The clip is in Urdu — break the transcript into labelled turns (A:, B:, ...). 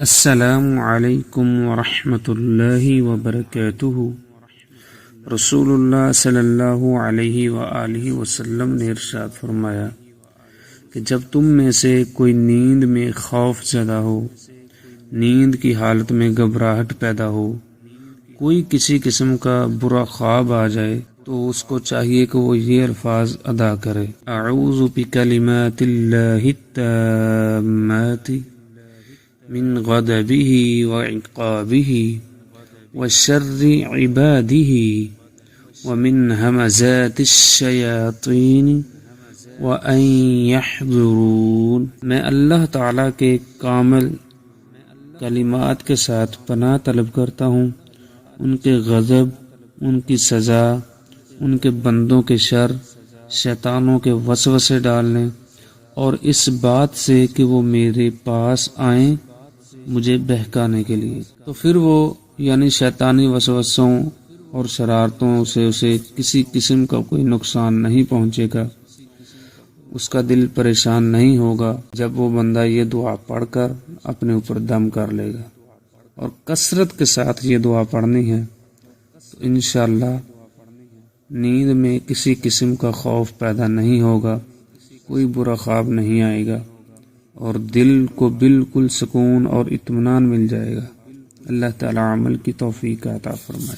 A: السلام علیکم ورحمۃ اللہ وبرکاتہ۔ رسول اللہ صلی اللہ علیہ وآلہ وسلم نے ارشاد فرمایا کہ جب تم میں سے کوئی نیند میں خوف زدہ ہو، نیند کی حالت میں گھبراہٹ پیدا ہو، کوئی کسی قسم کا برا خواب آ جائے تو اس کو چاہیے کہ وہ یہ الفاظ ادا کرے: اعوذ بکلمات اللہ التامات من غضبه وعقابه وشر عباده ومن همزات الشیاطین وان یحضرون۔ میں اللہ تعالیٰ کے کامل کلمات کے ساتھ پناہ طلب کرتا ہوں ان کے غضب، ان کی سزا، ان کے بندوں کے شر، شیطانوں کے وسوسے ڈالنے، اور اس بات سے کہ وہ میرے پاس آئیں مجھے بہکانے کے لیے۔ تو پھر وہ یعنی شیطانی وسوسوں اور شرارتوں سے اسے کسی قسم کا کوئی نقصان نہیں پہنچے گا، اس کا دل پریشان نہیں ہوگا جب وہ بندہ یہ دعا پڑھ کر اپنے اوپر دم کر لے گا، اور کثرت کے ساتھ یہ دعا پڑھنی ہے تو انشاءاللہ نیند میں کسی قسم کا خوف پیدا نہیں ہوگا، کوئی برا خواب نہیں آئے گا، اور دل کو بالکل سکون اور اطمینان مل جائے گا۔ اللہ تعالی عمل کی توفیق عطا فرمائے۔